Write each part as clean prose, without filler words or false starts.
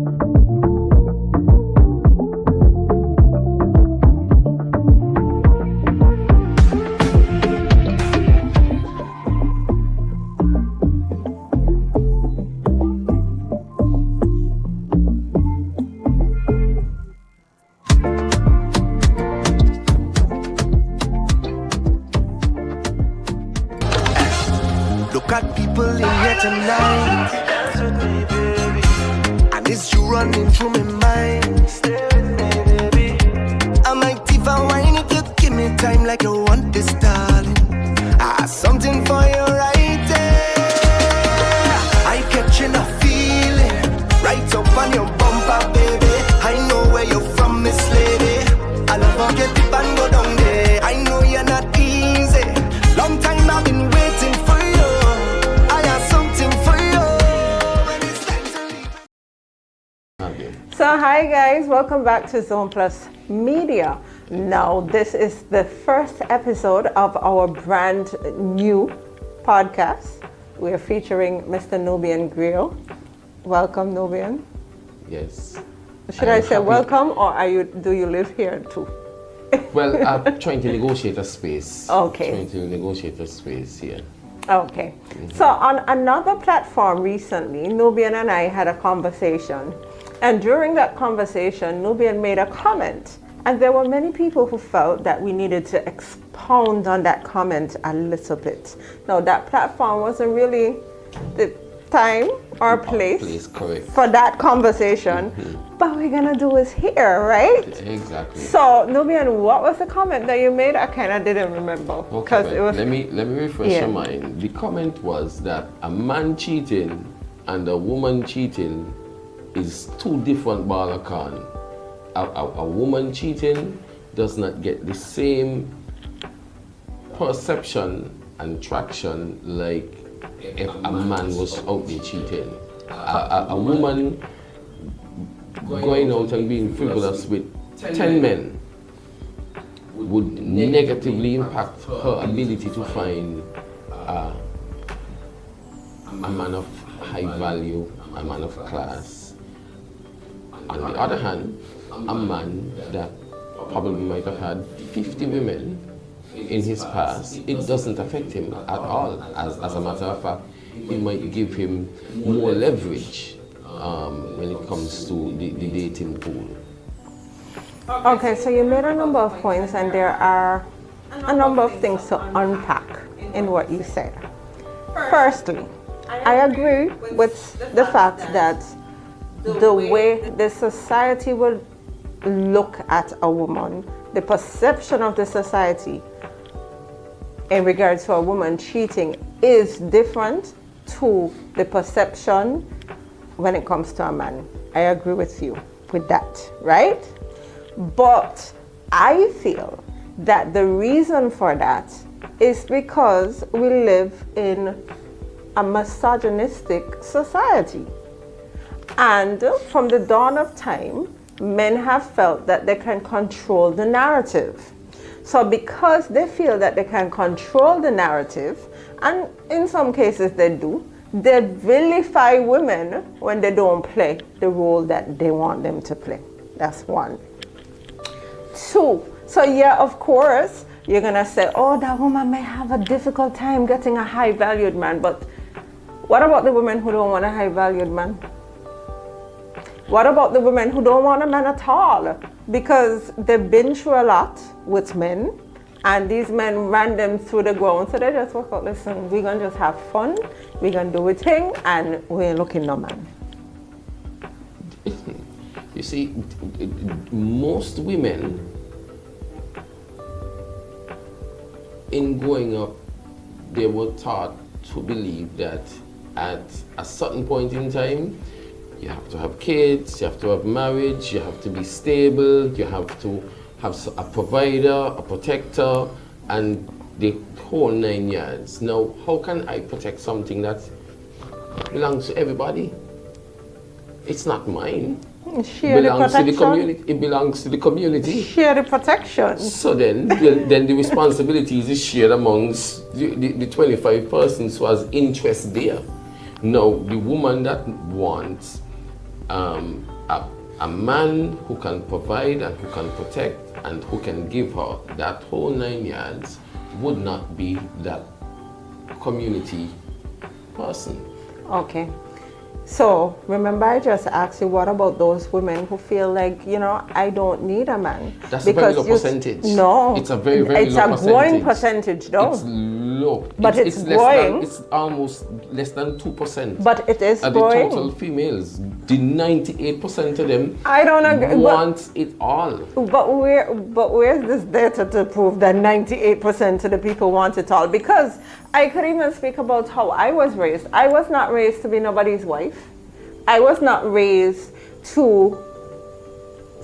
Look at people in here tonight, and it's you running through my mind. I might even whine if you give me time like you want this, darling. I have something for you right there. I catching a feeling right up on your bumper, baby. I know where you're from, Miss Lady. I love how you dip and go down there. I know you're not easy. Long time I've been waiting for you. So hi guys, welcome back to Zone Plus Media. Now this is the first episode of our brand new podcast. We're featuring Mr. Nubian Griot. Welcome, Nubian. Yes. Should I say happy. Welcome, or do you live here too? Well, I'm trying to negotiate a space. Okay. Trying to negotiate a space here. Okay. So on another platform recently, Nubian and I had a conversation. And during that conversation, Nubian made a comment. And there were many people who felt that we needed to expound on that comment a little bit. Now, that platform wasn't really the time or place for that conversation. But we're going to do it here, right? Exactly. So, Nubian, what was the comment that you made? I kind of didn't remember. Okay, well, it was, let me refresh your mind. The comment was that a man cheating and a woman cheating is two different ball of corn. A woman cheating does not get the same perception and traction like if a man was out there cheating. A woman going out and being frivolous with 10 men would negatively impact her ability to find a man of high value, a man of class. On the other hand, a man that probably might have had 50 women in his past, it doesn't affect him at all. As a matter of fact, it might give him more leverage when it comes to the dating pool. Okay, so you made a number of points, and there are a number of things to unpack in what you said. Firstly, I agree with the fact that the way the society would look at a woman, the perception of the society in regards to a woman cheating is different to the perception when it comes to a man. I agree with you with that, right? But I feel that the reason for that is because we live in a misogynistic society. And from the dawn of time, men have felt that they can control the narrative. So because they feel that they can control the narrative, and in some cases they do, they vilify women when they don't play the role that they want them to play. That's one. Two, so yeah, of course, you're gonna say, oh, that woman may have a difficult time getting a high valued man, but what about the women who don't want a high valued man? What about the women who don't want a man at all? Because they've been through a lot with men, and these men ran them through the ground. So they just work out, listen, we're gonna just have fun, we're gonna do a thing, and we're looking no man. You see, most women in growing up, they were taught to believe that at a certain point in time, you have to have kids, you have to have marriage, you have to be stable, you have to have a provider, a protector, and the whole 9 yards. Now, how can I protect something that belongs to everybody? It's not mine. Share the protection. To the community. It belongs to the community. Share the protection. So then the responsibilities is shared amongst the 25 persons who has interest there. Now, the woman that wants a man who can provide and who can protect and who can give her that whole 9 yards would not be that community person. Okay. So, remember I just asked you, what about those women who feel like, I don't need a man? That's a very low percentage. No. It's a very, very low percentage. It's a growing percentage, though. It's low. But it's growing. It's almost less than 2%. But it is of growing. The total females, the 98% of them I don't agree, want it all. But where's this data to prove that 98% of the people want it all? Because I could even speak about how I was raised. I was not raised to be nobody's wife. I was not raised to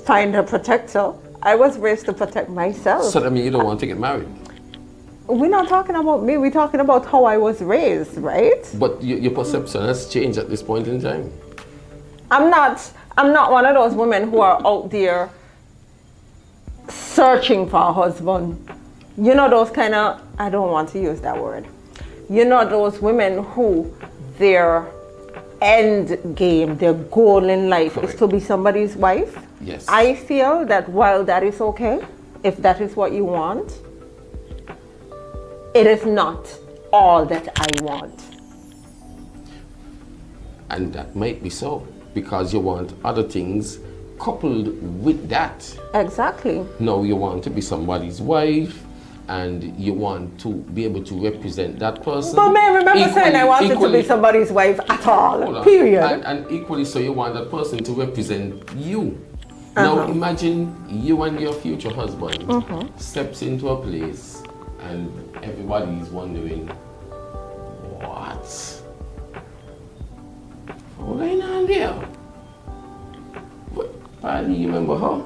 find a protector. I was raised to protect myself. So that means you don't want to get married. We're not talking about me. We're talking about how I was raised, right? But your perception has changed at this point in time. I'm not one of those women who are out there searching for a husband. Those kind of, I don't want to use that word. Those women who their end game, their goal in life is to be somebody's wife. Yes. I feel that while that is okay, if that is what you want, it is not all that I want. And that might be so, because you want other things coupled with that. Exactly. No, you want to be somebody's wife, and you want to be able to represent that person. But may I remember saying I wanted to be somebody's wife at all, period. And equally so, you want that person to represent you. Now imagine you and your future husband steps into a place and everybody is wondering, what's going on there? What, Paddy, you remember her?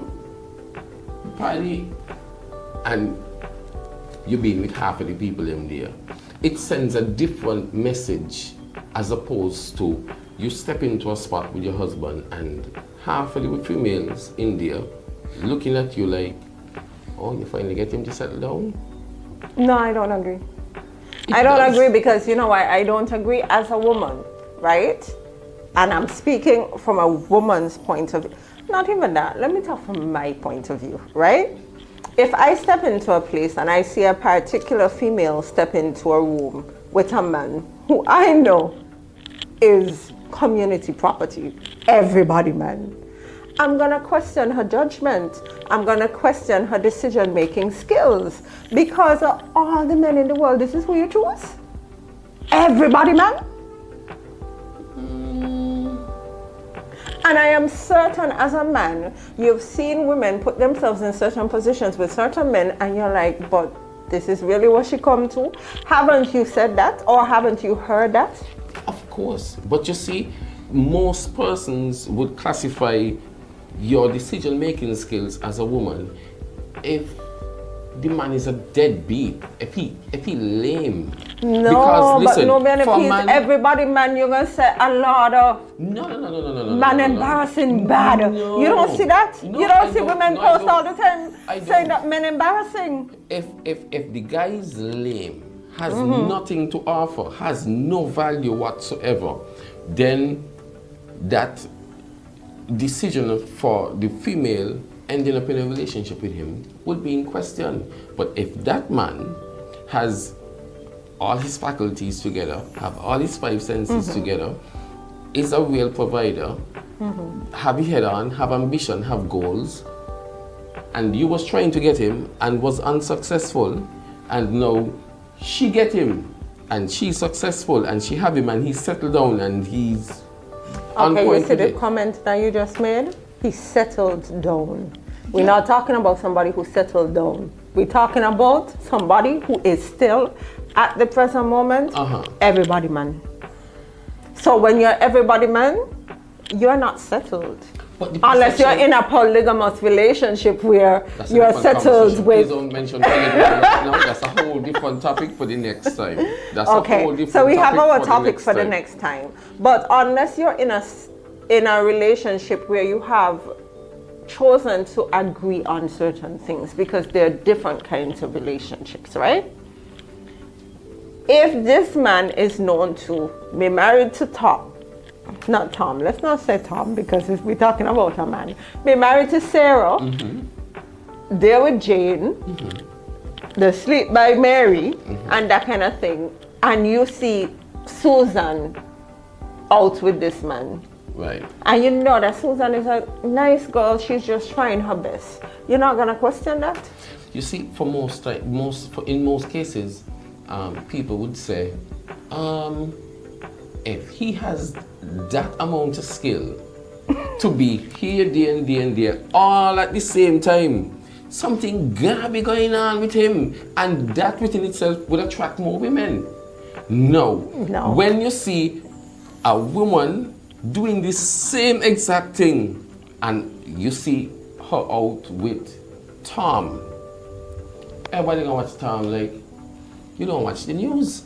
Paddy? And you've been with half of the people in there. It sends a different message as opposed to you step into a spot with your husband and half of the females in there looking at you like, oh, you finally get him to settle down? No, I don't agree. I don't agree because you know why? I don't agree as a woman, right? And I'm speaking from a woman's point of view. Not even that. Let me talk from my point of view, right? If I step into a place and I see a particular female step into a room with a man who I know is community property, everybody man, I'm gonna question her judgment. I'm gonna question her decision-making skills because of all the men in the world, this is who you choose? Everybody man? And I am certain as a man, you've seen women put themselves in certain positions with certain men and you're like, but this is really what she come to? Haven't you said that or haven't you heard that? Of course, but you see, most persons would classify your decision-making skills as a woman if the man is a deadbeat, if he lame. No, because, listen, but no man, if he's everybody man, you're gonna say a lot of no, man embarrassing bad. No. You don't see that? No, you don't see women post all the time I saying don't. that men embarrassing. If the guy is lame, has nothing to offer, has no value whatsoever, then that decision for the female ending up in a relationship with him would be in question. But if that man has all his faculties together, have all his five senses together, is a real provider, have his head on, have ambition, have goals, and you was trying to get him and was unsuccessful, and now she get him and she's successful and she have him and he's settled down and he's on Okay, point you see with the it. comment that you just made? He settled down. We're not talking about somebody who settled down. We're talking about somebody who is still, at the present moment, everybody man. So when you're everybody man, you're not settled. Unless you're in a polygamous relationship where That's a you're different settled conversation. with... Please don't mention polygamy right now. That's a whole different topic for the next time. That's a whole Okay, different so we have our topic next for the time. next time. But unless you're in a relationship where you have chosen to agree on certain things, because there are different kinds of relationships, right? If this man is known to be married to top not Tom, let's not say Tom because we're talking about a man, be married to Sarah, there with Jane, the sleep by Mary, and that kind of thing, and you see Susan out with this man. Right. And you know that Susan is a nice girl, she's just trying her best. You're not gonna question that? You see, for in most cases, people would say, if he has that amount of skill to be here, there, and there, and there, all at the same time, something gotta be going on with him, and that within itself would attract more women. No. When you see a woman doing the same exact thing, and you see her out with Tom, everybody gonna watch Tom like, you don't watch the news.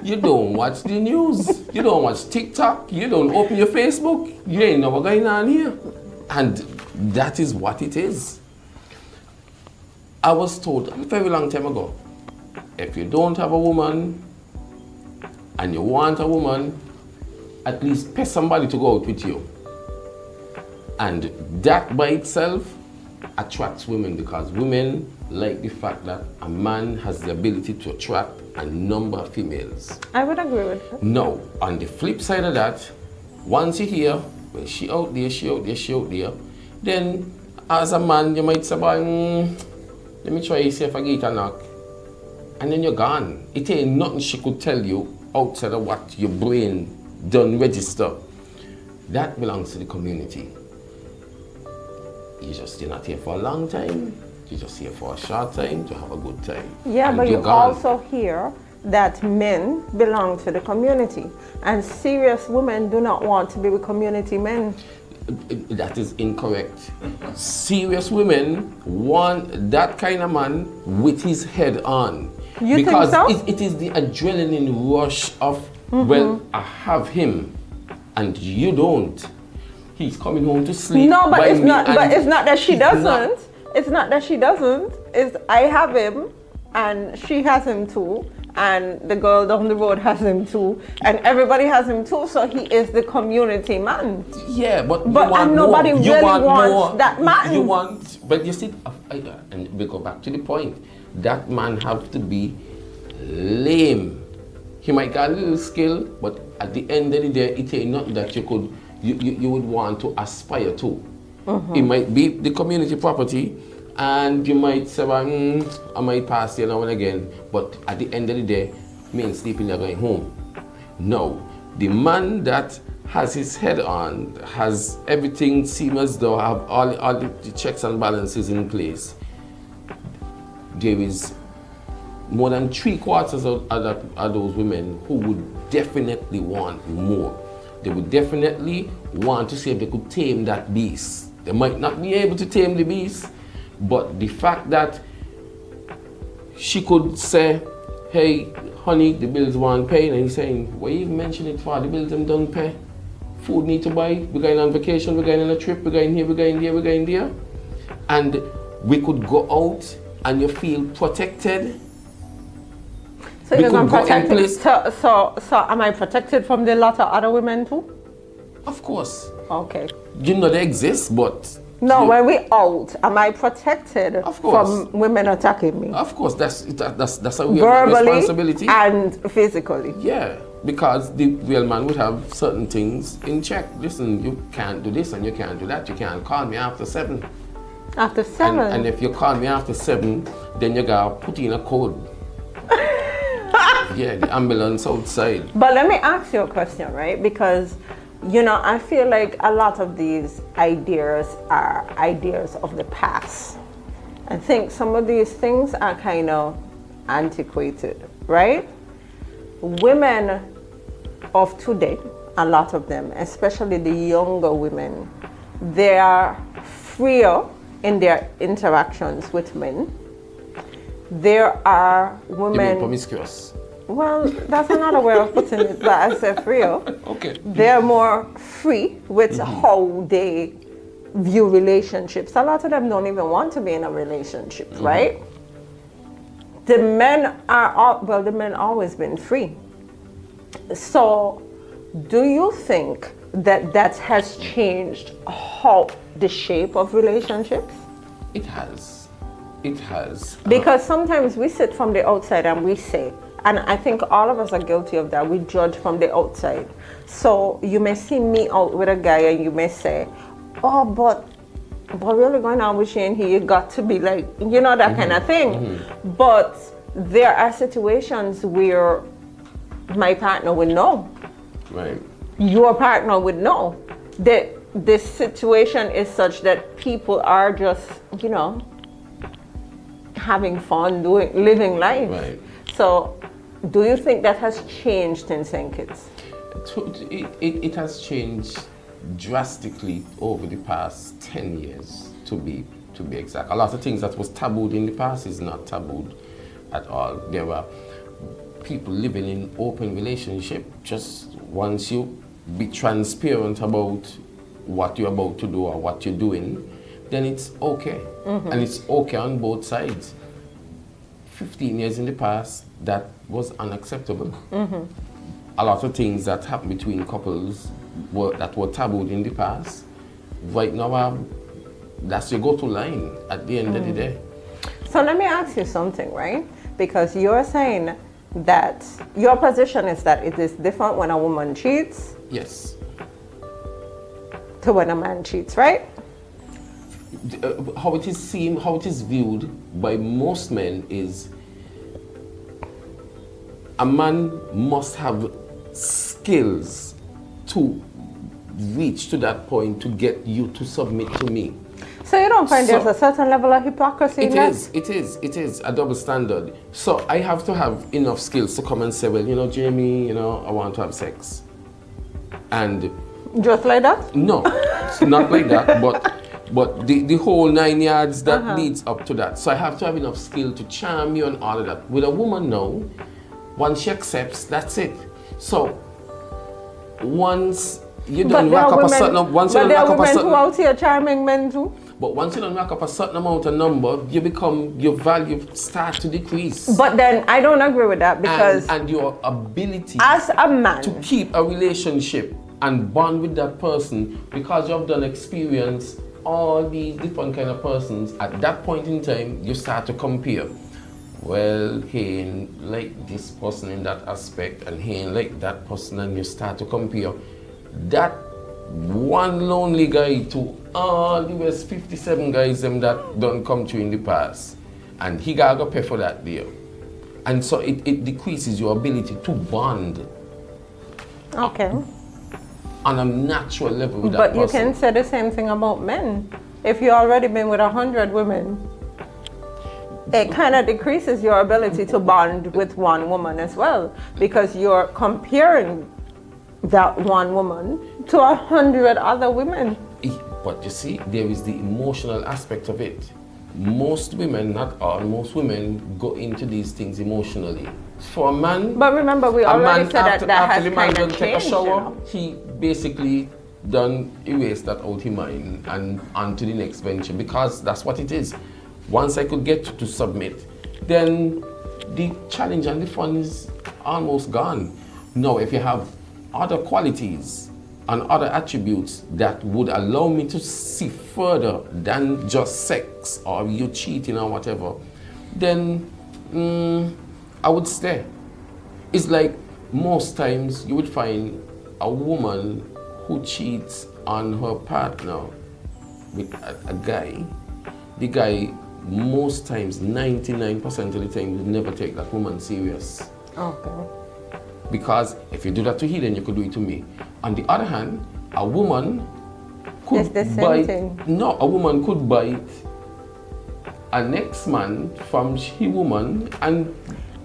You don't watch the news. You don't watch TikTok. You don't open your Facebook. You ain't know what's going on here. And that is what it is. I was told a very long time ago, if you don't have a woman and you want a woman, at least pay somebody to go out with you. And that by itself attracts women, because women like the fact that a man has the ability to attract a number of females. I would agree with that. No, on the flip side of that, once you hear, well, she out there, she out there, she out there, then as a man you might say, let me try to see if I get a knock. And then you're gone. It ain't nothing she could tell you outside of what your brain done register. That belongs to the community. You're not here for a long time. You're just here for a short time to have a good time. Yeah, and but you gone. also hear that men belong to the community, and serious women do not want to be with community men. That is incorrect. Serious women want that kind of man with his head on. You because think so? it is the adrenaline rush of, well, I have him and you don't. He's coming home to sleep. No, but by it's me not. But it's not that she he's doesn't. not- It's not that she doesn't. It's I have him, and she has him too, and the girl down the road has him too, and everybody has him too. So he is the community man. Yeah, but you But- want and nobody more. really You want wants more. that man. You want, but you see, and we go back to the point. That man have to be lame. He might got a little skill, but at the end of the day, it ain't nothing that you would want to aspire to. It might be the community property, and you might say, I might pass here now and again, but at the end of the day, me ain't sleeping there going home. No, the man that has his head on, has everything seem as though have all the checks and balances in place, there is more than 3/4 of those women who would definitely want more. They would definitely want to see if they could tame that beast. They might not be able to tame the beast, but the fact that she could say, hey, honey, the bills weren't paying, and he's saying, why you even mention it for? The bills them don't pay. Food need to buy, we're going on vacation, we're going on a trip, we're going here, we're going there, we're going there. And we could go out and you feel protected. So We you're could not go in protected. place. So am I protected from the lot of other women too? Of course. Okay. You know they exist, but No, you- when we out, am I protected Of course. from women attacking me? of course that's a real Verbally responsibility. and physically. Yeah, because the real man would have certain things in check. Listen, you can't do this and you can't do that. You can't call me after 7. After 7? And if you call me after 7, then you gotta put in a code. Yeah, the ambulance outside. But let me ask you a question, right? Because, you know, I feel like a lot of these ideas are ideas of the past. I think some of these things are kind of antiquated, right? Women of today, a lot of them, especially the younger women, they are freer in their interactions with men. There are You mean women. promiscuous? Well, that's another way of putting it, but I said freer. Okay. They're more free with how they view relationships. A lot of them don't even want to be in a relationship, right? The men are, the men always been free. So Do you think that that has changed how the shape of relationships? It has. It has. Because sometimes we sit from the outside and we say, and I think all of us are guilty of that, we judge from the outside. So you may see me out with a guy and you may say, oh, but really going on with Shane here, you got to be like, you know, that kind of thing. But there are situations where my partner would know. Right. Your partner would know that this situation is such that people are just, you know, having fun, living life. Right. So, do you think that has changed in St. Kitts? It has changed drastically over the past 10 years, to be exact. A lot of things that was tabooed in the past is not tabooed at all. There were people living in open relationship. Just once you be transparent about what you're about to do or what you're doing, then it's okay. And it's okay on both sides. 15 years in the past, that was unacceptable. A lot of things that happen between couples that were tabooed in the past, right now, that's your go-to line at the end of the day. So let me ask you something, right? Because you're saying that your position is that it is different when a woman cheats Yes. to when a man cheats, right? How it is seen, how it is viewed by most men is a man must have skills to reach to that point to get you to submit to me. So you don't find So- there's a certain level of hypocrisy in that? It is a double standard. So I have to have enough skills to come and say, well, you know, Jamie, you know, I want to have sex. And Just like that? no, it's not like that, but the whole 9 yards that leads up to that. So I have to have enough skill to charm you and all of that. With a woman now, once she accepts, that's it. So once you don't rack up a certain, once you but don't there rack are up a women who certain, out here charming men too. but once you don't rack up a certain amount of number, your value starts to decrease. But then I don't agree with that because and your ability as a man, to keep a relationship and bond with that person, because you've done experience all these different kind of persons, at that point in time you start to compare. Well, he ain't like this person in that aspect, and he ain't like that person, and you start to compare that one lonely guy to all the rest 57 guys them that don't come to in the past, and he gotta go pay for that deal. And so it decreases your ability to bond okay. on a natural level with that But person. you can say the same thing about men. If you already been with 100 women, it kind of decreases your ability to bond with one woman as well, because you're comparing that one woman to 100 other women. But you see, there is the emotional aspect of it. Most women, not all, most women go into these things emotionally. For a man, But remember, we a already man said after, that after has the man kind done of take a changed. shower, You know? he basically done erase that out of mind and on to the next venture, because that's what it is. Once I could get to submit, then the challenge and the fun is almost gone. Now, if you have other qualities and other attributes that would allow me to see further than just sex or you cheating or whatever, then I would stay. It's like most times you would find a woman who cheats on her partner with a guy. The guy, most times, 99% of the time, will never take that woman serious. Okay. Because if you do that to he, then you could do it to me. On the other hand, a woman could It's the same bite. thing. No, a woman could bite a next man from she woman and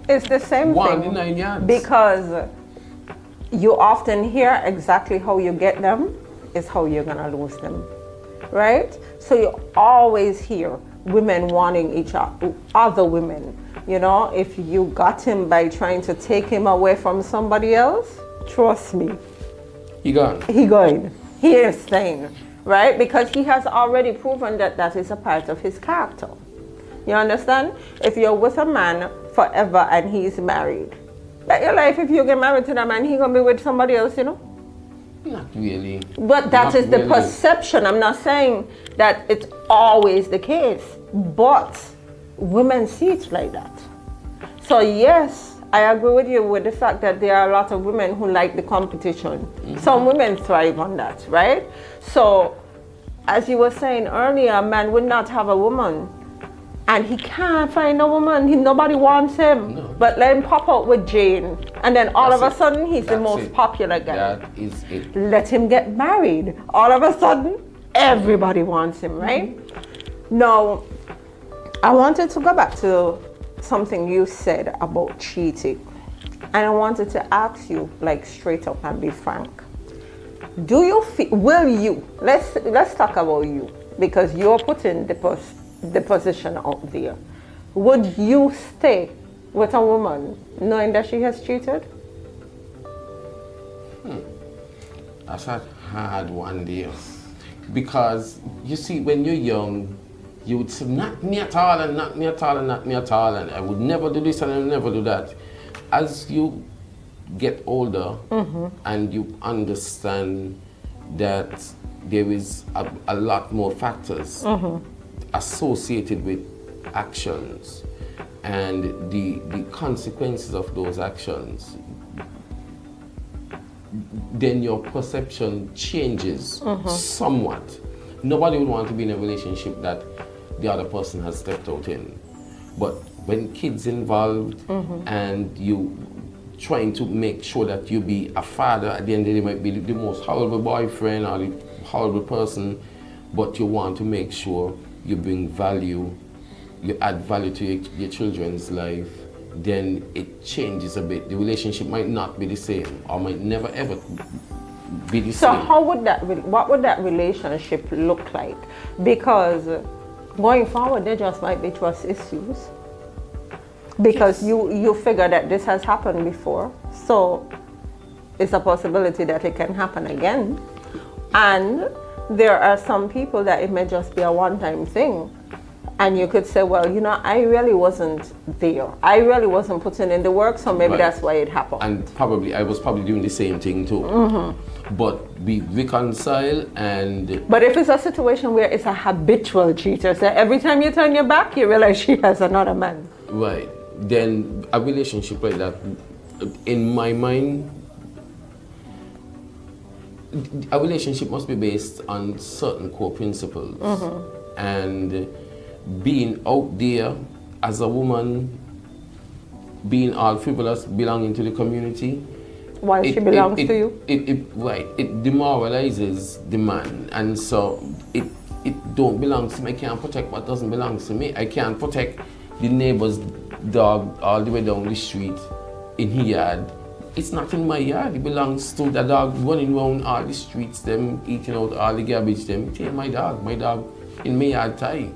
It's the same one thing. in 9 yards. Because you often hear exactly how you get them is how you're gonna lose them, right? So you always hear women wanting each other women. You know, if you got him by trying to take him away from somebody else, trust me, he gone. he going. He is staying, right? Because he has already proven that that is a part of his character. You understand? If you're with a man forever and he's married, bet your life if you get married to that man, he gonna be with somebody else, you know? Not really. But that Not is the really. perception. I'm not saying that it's always the case, but women see it like that. So yes, I agree with you with the fact that there are a lot of women who like the competition. Some women thrive on that, right? So as you were saying earlier, a man would not have a woman and he can't find a woman. Nobody wants him. No. But let him pop out with Jane, and then all That's of a it. sudden he's the That's most it. popular guy. That is it. Let him get married. All of a sudden, everybody wants him, right? Now, I wanted to go back to something you said about cheating. And I wanted to ask you, like, straight up and be frank. Do you feel, will you, let's talk about you, because you're putting the position out there. Would you stay with a woman knowing that she has cheated? That's a hard one, dear. Because you see, when you're young, you would say, not me at all, and not me at all, and not me at all, and I would never do this and I would never do that. As you get older and you understand that there is a lot more factors associated with actions and the consequences of those actions, then your perception changes somewhat. Nobody would want to be in a relationship that the other person has stepped out in. But when kids involved and you trying to make sure that you be a father, at the end of the day, might be the most horrible boyfriend or the horrible person, but you want to make sure you bring value, you add value to your children's life, then it changes a bit. The relationship might not be the same or might never ever be the So same. how would what would that relationship look like? Because going forward, there just might be trust issues. Because you figure that this has happened before, so it's a possibility that it can happen again. And there are some people that it may just be a one-time thing. And you could say, well, you know, I really wasn't there. I really wasn't putting in the work, so maybe Right. that's why it happened. And probably, I was probably doing the same thing too. But we reconcile and But if it's a situation where it's a habitual cheater, so every time you turn your back, you realize she has another man. right, then a relationship like that, in my mind, a relationship must be based on certain core principles. And being out there as a woman, being all frivolous, belonging to the community, Why she belongs to you? It demoralizes the man, and so it don't belong to me. I can't protect what doesn't belong to me. I can't protect the neighbor's dog all the way down the street in his yard. It's not in my yard. It belongs to the dog running around all the streets, them eating out all the garbage, them. It ain't my dog. My dog in my yard tie.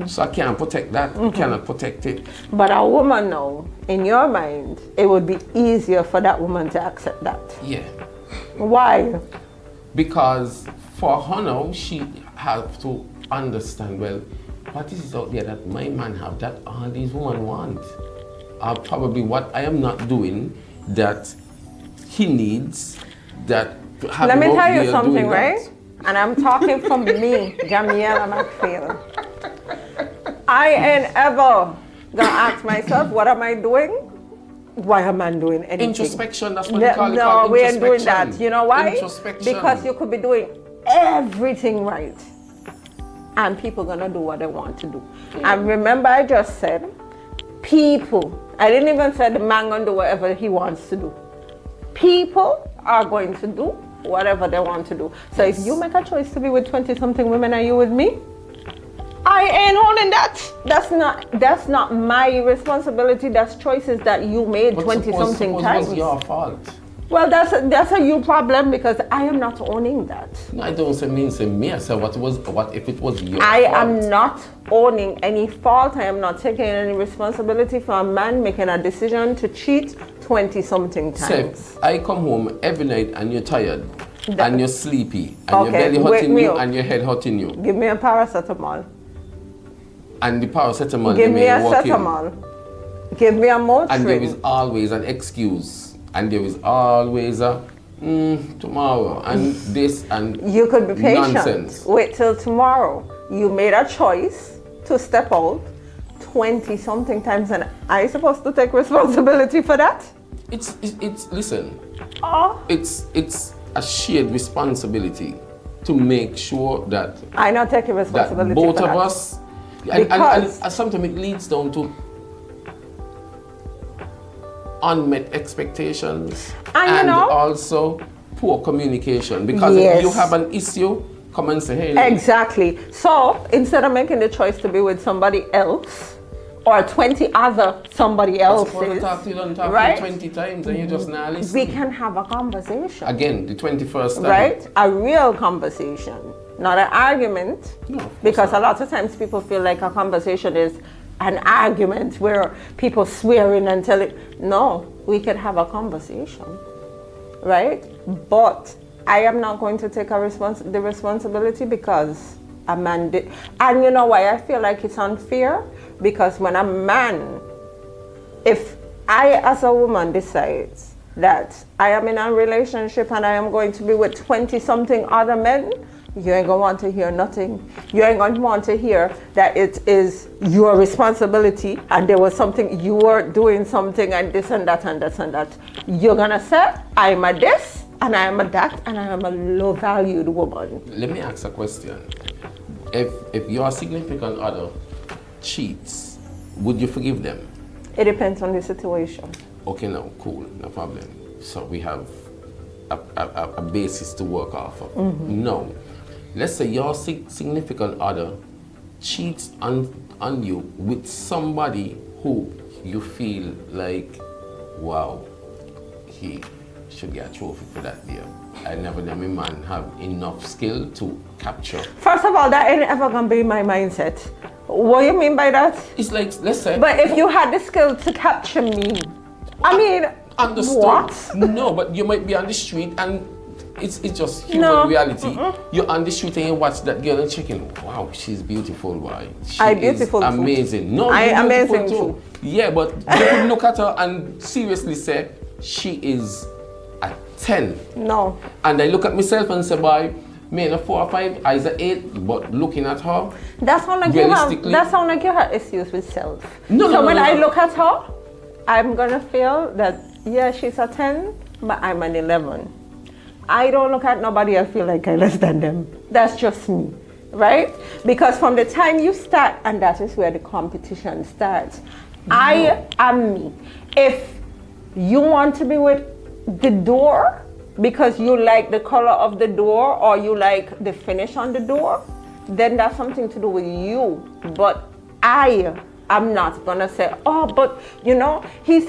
So I can't protect that. I cannot protect it. But a woman now, in your mind, it would be easier for that woman to accept that. Yeah. Why? Because for her now, she have to understand, well, what is it out there that my man have that all these women want? Or probably what I am not doing that he needs, that have Let me him out tell you there something, doing that. right? And I'm talking from me, Jamiela McPhail. I ain't ever gonna ask myself, what am I doing? Why am I doing anything? Introspection, that's what they call it. No, called we ain't doing introspection. that. You know why? Introspection. Because you could be doing everything right. And people gonna do what they want to do. And remember I just said, people, I didn't even say the man gonna do whatever he wants to do. People are going to do whatever they want to do. So if you make a choice to be with 20-something women, are you with me? I ain't holding that. That's not my responsibility. That's choices that you made But 20-something suppose times. it was your fault. Well, that's a you problem because I am not owning that. No, I don't say mean say me. I say what if it was your I fault? am not owning any fault. I am not taking any responsibility for a man making a decision to cheat 20-something Say, times. I come home every night and you're tired That- and you're sleepy and your Okay, belly wake hurting me you up. and your head hurting you Give me a paracetamol. and the paracetamol Give me a working. cetamol. Give me a motor. And there is always an excuse. And there is always a tomorrow and this and you could be patient. Nonsense. Wait till tomorrow. You made a choice to step out 20 something times, and are you supposed to take responsibility for that? It's listen. Oh, It's a shared responsibility to make sure that I not taking that responsibility both for of that. us and Because- sometimes it leads down to unmet expectations And you know- also poor communication, because Yes. if you have an issue, come and say, hey, Exactly. So instead of making the choice to be with somebody else or 20 other somebody Talk else's, to you, don't talk right? to you 20 times and you just not listen. We can have a conversation, Again, the 21st time. right? A real conversation, not an argument. No, of course Because not. a lot of times people feel like a conversation is an argument where people swearing and telling. No, we could have a conversation, right? But I am not going to take the responsibility because a man did. And you know why I feel like it's unfair? Because when a man, if I as a woman decides that I am in a relationship and I am going to be with 20 something other men, you ain't gonna want to hear nothing. You ain't gonna want to hear that it is your responsibility and there was something, you were doing something and this and that and this and that. You're gonna say, I'm a this and I am a that and I am a low valued woman. Let me ask a question. If your significant other cheats, would you forgive them? It depends on the situation. Okay, no, cool, no problem. So we have a basis to work off of. No. Let's say your significant other cheats on you with somebody who you feel like, wow, he should get a trophy for that deal. I never knew my man have enough skill to capture. First of all, that ain't ever gonna be my mindset. What do you mean by that? It's like, let's say. But if you had the skill to capture me, I mean, Understood. what? No, but you might be on the street and it's just human No. reality. You're on the street and you watch that girl and chicken. Wow, she's beautiful. Why? She I is beautiful too. amazing. No, I you're beautiful amazing too. Yeah, but you could look at her and seriously say she is a 10. No. And I look at myself and say, boy, me in a 4 or 5, I is a 8. But looking at her, That sound like you have. Realistically- That sound like you have issues with self. No, so no, no, when no, I no. look at her, I'm gonna feel that yeah, she's a 10, but I'm an 11. I don't look at nobody and feel like I less than them. That's just me, right? Because from the time you start, and that is where the competition starts. I am me. If you want to be with the door because you like the color of the door or you like the finish on the door, then that's something to do with you. But I'm not gonna say, oh, but you know, he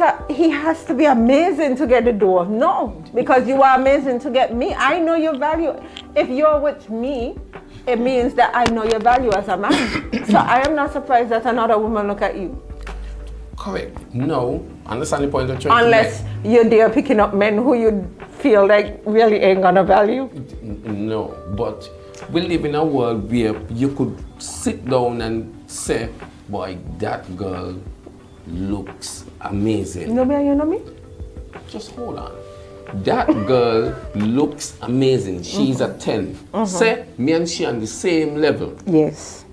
has to be amazing to get the door. No, because you are amazing to get me. I know your value. If you're with me, it means that I know your value as a man. So I am not surprised that another woman look at you. correct. No, understand the point I'm trying Unless to you're there picking up men who you feel like really ain't gonna value. make. No, but we live in a world where you could sit down and say, boy, that girl looks amazing. You know me, you know me? Just hold on. That girl looks amazing. She's a 10. Say, me and she on the same level. Yes.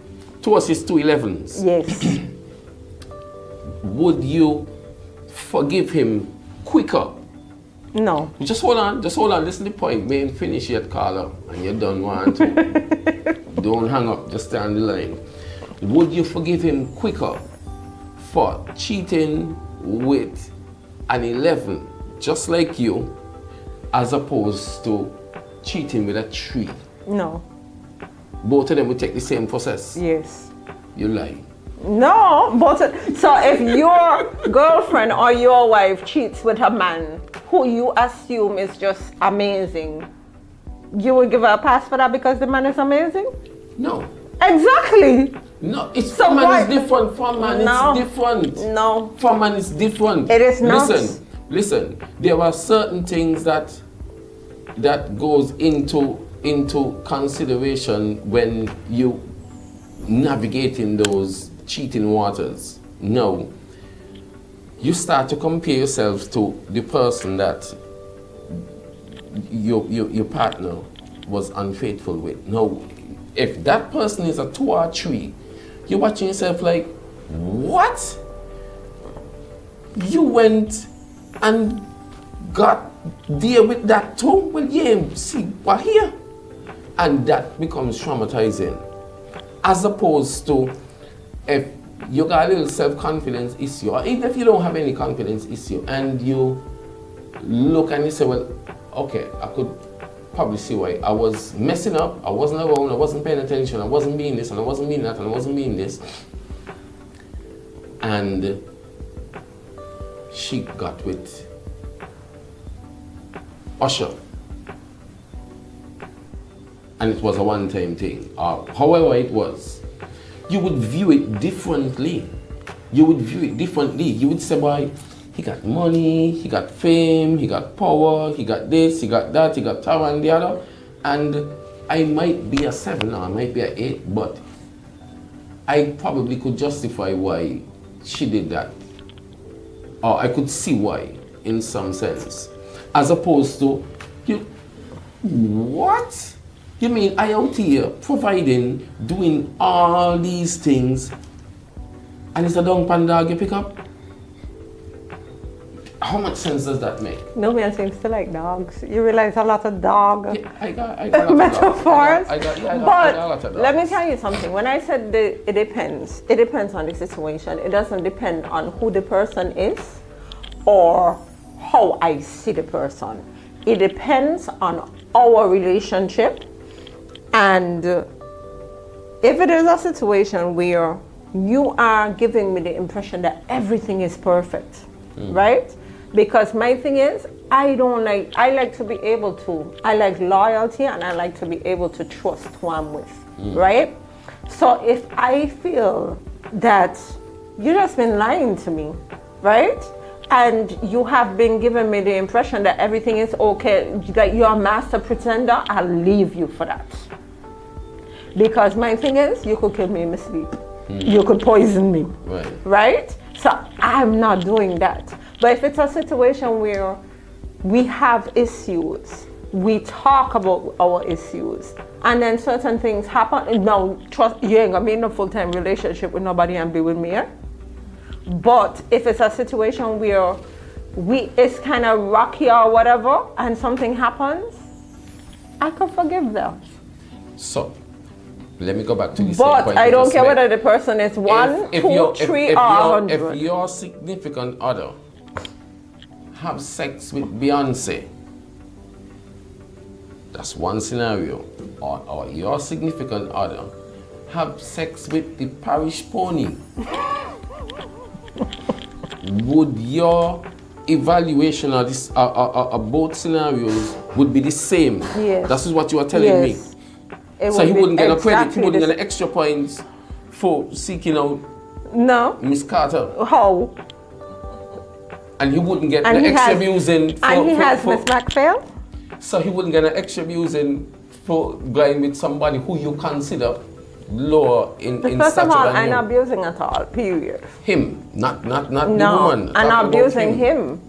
To us, it's 2 11s. Yes. Would you forgive him quicker? No. Just hold on, listen to the point. Me ain't finish yet, Carla, and you don't want to. Don't hang up, just stay on the line. Would you forgive him quicker for cheating with an 11, just like you, as opposed to cheating with a 3? No. Both of them would take the same process. Yes. You lie. No, but so if your girlfriend or your wife cheats with a man who you assume is just amazing, you would give her a pass for that because the man is amazing? No. Exactly. No, it's So for man why- it's different. For man No. it's different. No. For man it's different. It is not. Listen. There are certain things that goes into consideration when you navigating those cheating waters. No. you start to compare yourselves to the person that your partner was unfaithful with. Now, if that person is a 2 or 3, you're watching yourself like, what? You went and got there with that too? Well, yeah, see, what here? And that becomes traumatizing. As opposed to if you got a little self-confidence issue, or even if you don't have any confidence issue, and you look and you say, well, okay, I could probably see why I was messing up, I wasn't around, I wasn't paying attention, I wasn't being this, and I wasn't being that, and I wasn't being this. And she got with Usher. And it was a one-time thing, or however it was. You would view it differently. You would view it differently. You would say, boy, he got money, he got fame, he got power, he got this, he got that, he got that and the other. And I might be a 7 or I might be an 8, but I probably could justify why she did that. Or I could see why, in some sense. As opposed to, you, what? You mean I out here providing, doing all these things, and it's a dung pan dog you pick up? How much sense does that make? No man seems to like dogs. You realize a lot of dog Yeah, I got metaphors. I got a But lot of let me dogs. tell you something. When I said it depends, it depends on the situation. It doesn't depend on who the person is or how I see the person. It depends on our relationship. And if it is a situation where you are giving me the impression that everything is perfect, right? Because my thing is, I like to be able to, I like loyalty and I like to be able to trust who I'm with, right? So if I feel that you just been lying to me, right? And you have been giving me the impression that everything is okay, that you're a master pretender, I'll leave you for that. Because my thing is, you could kill me in my sleep. You could poison me, right? So I'm not doing that. But if it's a situation where we have issues, we talk about our issues, and then certain things happen, now trust, you ain't gonna be in a full-time relationship with nobody and be with me, eh? But if it's a situation where it's kind of rocky or whatever, and something happens, I can forgive them. So, let me go back to the same But point I you don't just care made. whether the person is 1, 2, 3, or 100. If your significant other have sex with Beyonce, that's one scenario. Or your significant other have sex with the parish pony. Would your evaluation of this both scenarios would be the same? Yes. That is what you are telling me. It So he be wouldn't get a credit, he exactly wouldn't the get an extra points for seeking out No. Miss Carter. How? And he wouldn't get And an he extra has- musing for, And he has for, Miss McPhail? so he wouldn't get an extra musing for going with somebody who you consider lower in First stature of all, than I'm you. not abusing at all, period. Him, not the No, woman. I'm Talking not about abusing him.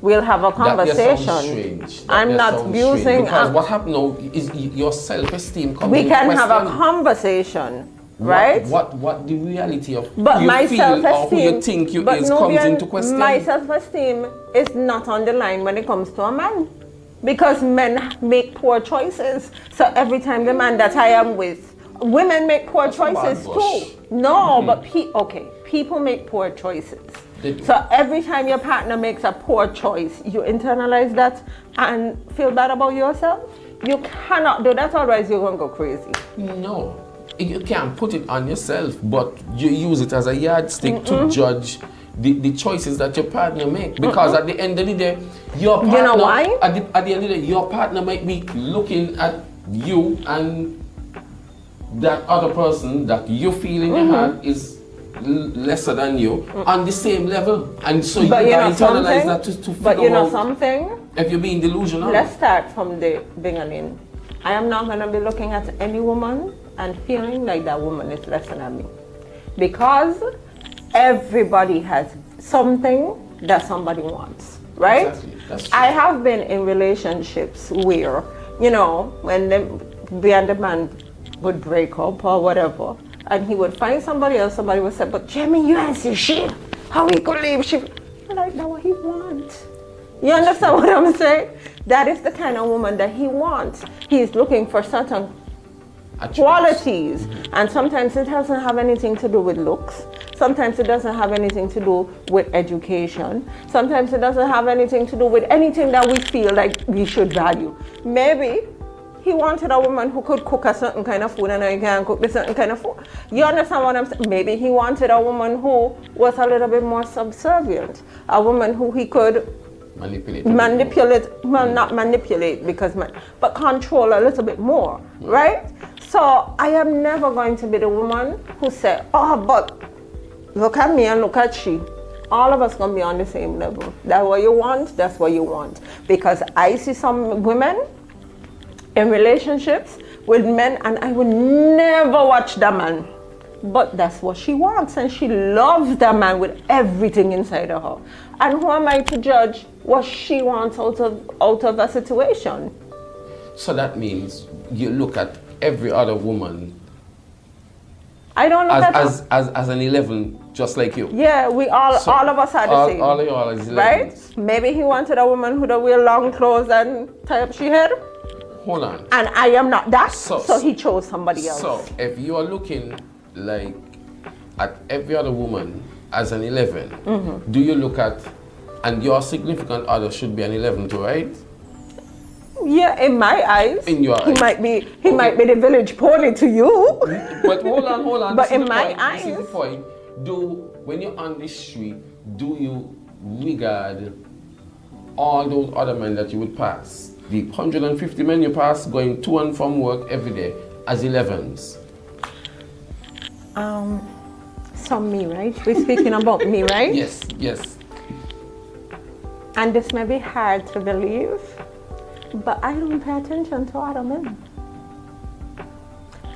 We'll have a That just sounds conversation. strange. That I'm just not sounds abusing. strange. Because I'm- what happened now is your self-esteem comes we into can have a question. conversation, right? What the reality of But who my you feel or who self-esteem, you think you but is no, comes Bian, into question? my self-esteem is not on the line when it comes to a man, because men make poor choices. So every time the man that I am with, women make poor That's a bad choices bush. too. No, but people make poor choices. Did- So every time your partner makes a poor choice, you internalize that and feel bad about yourself. You cannot do that, otherwise you're gonna go crazy. No, you can't put it on yourself, but you use it as a yardstick to judge the choices that your partner make. Because at the end of the day, your partner, You know why? At the end of the day, your partner might be looking at you and that other person that you feel in your heart is lesser than you on the same level, and so But you you can know internalize something? that to But figure you know out something? if you're being delusional. Let's start from the beginning. I am not going to be looking at any woman and feeling like that woman is less than me. Because everybody has something that somebody wants, right? Exactly. That's true. I have been in relationships where, you know, when me and the man would break up or whatever, and he would find somebody else, somebody would say, but Jamie, you ain't see shit. How he could leave she? I'm like, that's what he wants. You understand what I'm saying? That is the kind of woman that he wants. He's looking for certain qualities, and sometimes it doesn't have anything to do with looks. Sometimes it doesn't have anything to do with education. Sometimes it doesn't have anything to do with anything that we feel like we should value. Maybe he wanted a woman who could cook a certain kind of food and I can't cook this certain kind of food. You understand what I'm saying? Maybe he wanted a woman who was a little bit more subservient. A woman who he could manipulate, well, not manipulate because, but control a little bit more, right? So I am never going to be the woman who said, oh, but look at me and look at she. All of us gonna be on the same level. That's what you want, that's what you want. Because I see some women in relationships with men and I would never watch that man. But that's what she wants and she loves that man with everything inside of her. And who am I to judge what she wants out of a situation? So that means you look at every other woman I don't look at as an 11 just like you. Yeah, we all of us are the same. All of you all is 11s. Right? Maybe he wanted a woman who don't wear long clothes and tie up she hair. Hold on. And I am not that, So he chose somebody else. So if you are looking like at every other woman as an 11, do you look at, and your significant other should be an 11 too, right? Yeah, in my eyes. In your eyes. Might be might be the village pony to you. But hold on. But This is in the my point. eyes. This is the point. When you're on the street, do you regard all those other men that you would pass, the 150 men you pass going to and from work every day, as 11s? So me, right? We're speaking about me, right? Yes. And this may be hard to believe, but I don't pay attention to other men.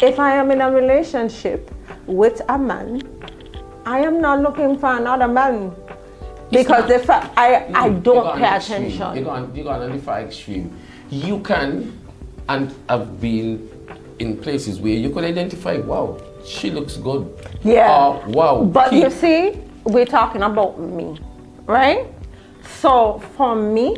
If I am in a relationship with a man, I am not looking for another man because I don't pay attention. You're going on the far extreme. You can, and I've been in places where you could identify, wow, she looks good. Yeah. Wow. But you see, we're talking about me, right? So for me,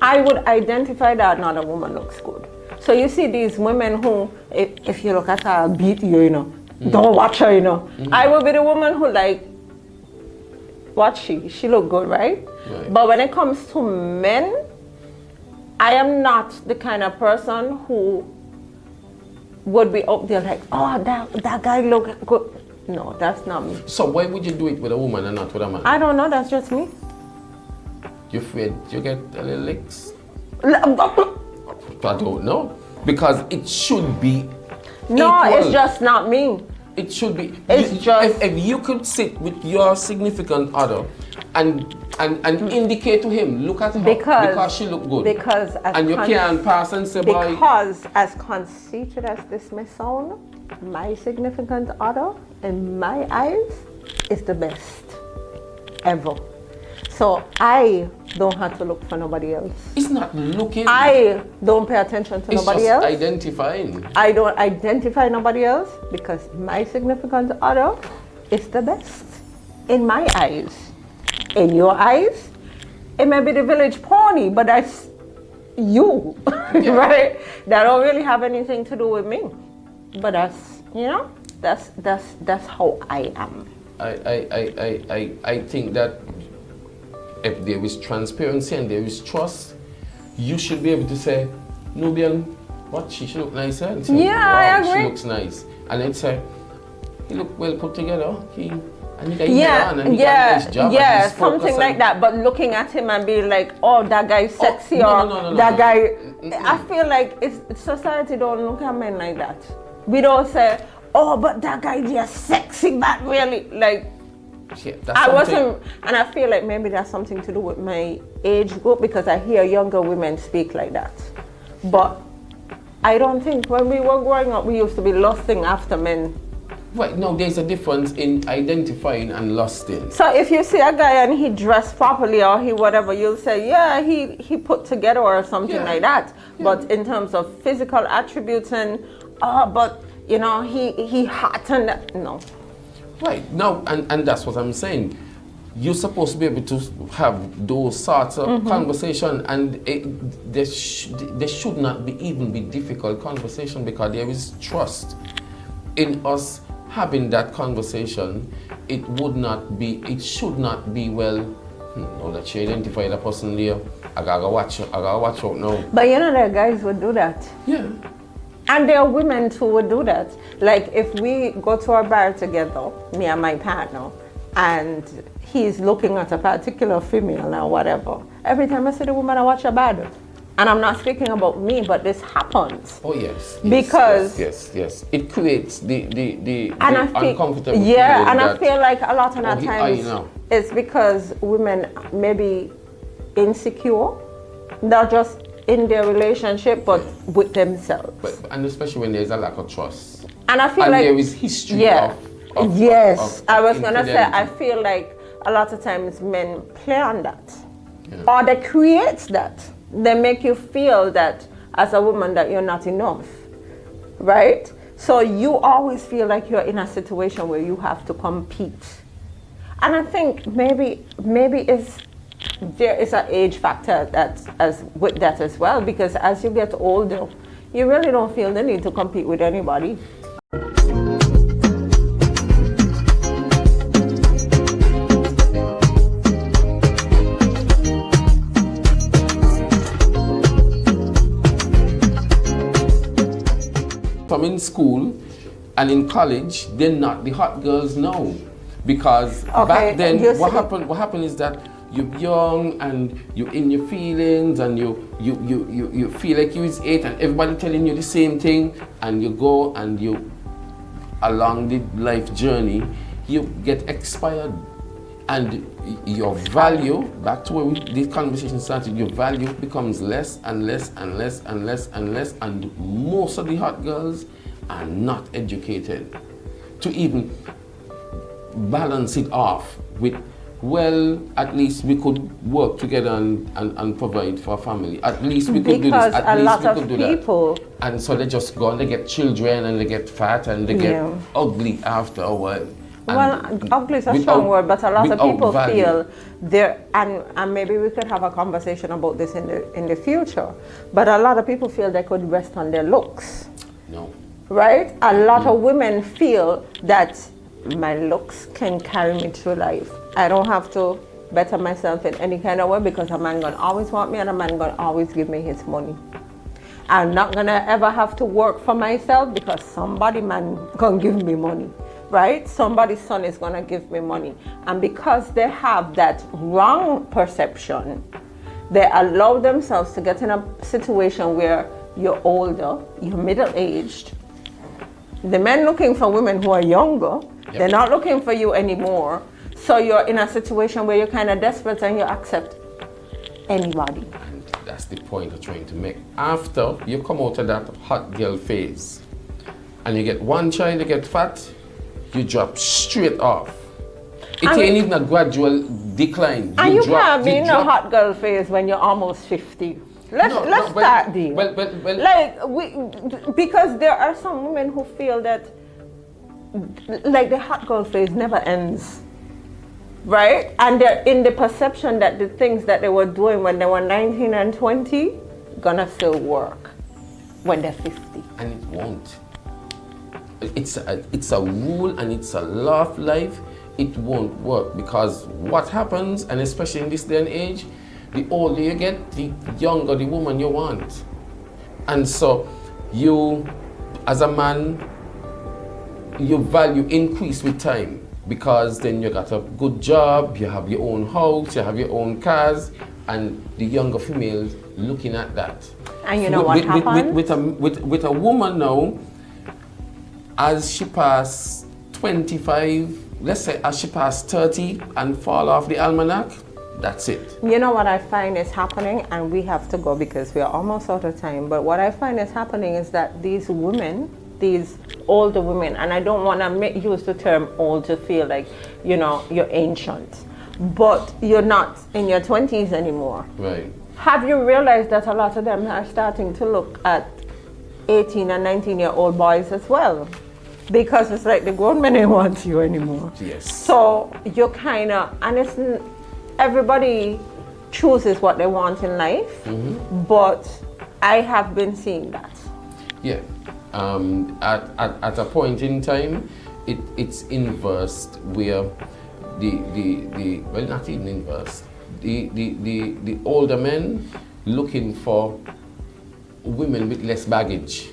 I would identify that another woman looks good. So you see these women who, if you look at her, beat you, you know, don't watch her, you know. I will be the woman who like, watch she look good, right? But when it comes to men, I am not the kind of person who would be up there like, oh, that guy look good. No, that's not me. So why would you do it with a woman and not with a man? I don't know, that's just me. You afraid you get a little licks? I don't know. Because it should be No, equal. it's just not me. It should be. It's just... If you could sit with your significant other and indicate to him, look at her because she look good. Because and you can't pass and say, boy. Because as conceited as this may sound, my significant other, in my eyes, is the best ever. So I don't have to look for nobody else. It's not looking. I don't pay attention to nobody else. It's just identifying. I don't identify nobody else because my significant other is the best in my eyes. In your eyes, it may be the village pony, but that's you, right? That don't really have anything to do with me. But that's, you know, that's how I am. I think that if there is transparency and there is trust, you should be able to say, Nubian, what, she look nice, eh? And say, Yeah, wow, I agree. she looks nice. And then say, he look well put together. He got a nice job and he's something like that. But looking at him and being like, oh, that guy's sexy, that guy. I feel like society don't look at men like that. We don't say, oh, but that guy is sexy, but really, like, yeah, I wasn't, and I feel like maybe that's something to do with my age group because I hear younger women speak like that. But I don't think when we were growing up, we used to be lusting after men Right, no, there's a difference in identifying and lusting. So if you see a guy and he dressed properly or he whatever, you'll say, yeah, he put together or something like that. Yeah. But in terms of physical attributes and, but you know, he hot and that, no. Right, no, and that's what I'm saying. You're supposed to be able to have those sorts of conversation, and there should not even be difficult conversation, because there is trust in us having that conversation. It should not be, well, now that she identified a person there, I gotta watch out now. But you know that guys would do that. Yeah. And there are women who would do that. Like if we go to a bar together, me and my partner, and he's looking at a particular female or whatever, every time I see the woman, I watch a bad. And I'm not speaking about me, but this happens. Oh yes. Because yes. It creates the uncomfortable feeling. Yeah, and I feel like a lot of the times it's because women may be insecure, not just in their relationship, but with themselves. And especially when there's a lack of trust. And I feel and like there is history of I was gonna say, I feel like a lot of times men play on that, or they create that. They make you feel that as a woman that you're not enough, right? So you always feel like you're in a situation where you have to compete. And I think maybe there is an age factor with that as well, because as you get older, you really don't feel the need to compete with anybody. In school and in college, they're not the hot girls now, because back then what happened is that you're young and you're in your feelings and you feel like you're 8 and everybody telling you the same thing, and you go and you along the life journey you get expired, and your value, back to where this conversation started, your value becomes less and less and less and less and less, and most of the hot girls are not educated to even balance it off with, well, at least we could work together and provide for a family. At least we could do this. At least we could do that. And so they just go and they get children and they get fat and they get ugly after a while. Well, ugly is a strong word, but a lot of people feel there, and maybe we could have a conversation about this in the future, but a lot of people feel they could rest on their looks. No. Right? A lot of women feel that my looks can carry me through life. I don't have to better myself in any kind of way, because a man gonna always want me and a man gonna always give me his money. I'm not gonna ever have to work for myself, because somebody man gonna give me money. Right? Somebody's son is gonna give me money. And because they have that wrong perception, they allow themselves to get in a situation where you're older, you're middle-aged. The men looking for women who are younger, they're not looking for you anymore. So you're in a situation where you're kind of desperate and you accept anybody. And that's the point I'm trying to make. After you come out of that hot girl phase and you get one child, you get fat, you drop straight off. It ain't even a gradual decline. And you can't be in a hot girl phase when you're almost 50. Let's start there. Well. Like because there are some women who feel that like the hot girl phase never ends, right? And they're in the perception that the things that they were doing when they were 19 and 20 gonna still work when they're 50. And it won't. It's a rule and it's a law of life. It won't work, because what happens, and especially in this day and age, the older you get, the younger the woman you want. And so you, as a man, your value increase with time, because then you got a good job, you have your own house, you have your own cars, and the younger females looking at that. And you know what happens? With a woman now, as she passed 25, let's say as she passed 30 and fall off the almanac, that's it. You know what I find is happening, and we have to go because we are almost out of time, but what I find is happening is that these women these older women, and I don't want to use the term old to feel like, you know, you're ancient, but you're not in your 20s anymore. Right. Have you realized that a lot of them are starting to look at 18 and 19-year-old boys as well? Because it's like the grown men don't want you anymore. Yes. So you're kind of, and it's, everybody chooses what they want in life, but I have been seeing that. Yeah. At a point in time, it's inversed where the well, not even inversed. The older men looking for women with less baggage,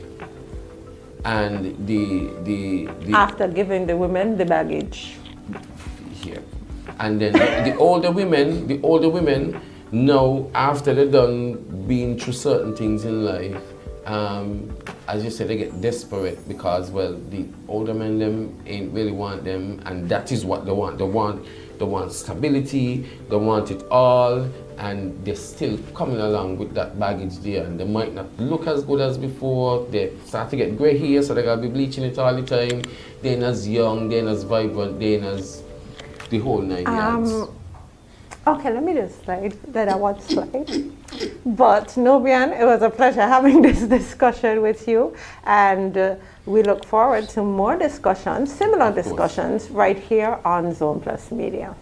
and the After giving the women the baggage. here, and then the older women now, after they're done being through certain things in life, as you said, they get desperate because, well, the older men them ain't really want them, and that is what they want. They want stability, they want it all, and they're still coming along with that baggage there, and they might not look as good as before. They start to get grey hair, so they gotta be bleaching it all the time. They ain't as young, they ain't as vibrant, they ain't as the whole 9 yards. Okay, let me just slide that I want to slide. But Nubian, it was a pleasure having this discussion with you, and we look forward to more discussions, similar discussions, right here on Zone Plus Media.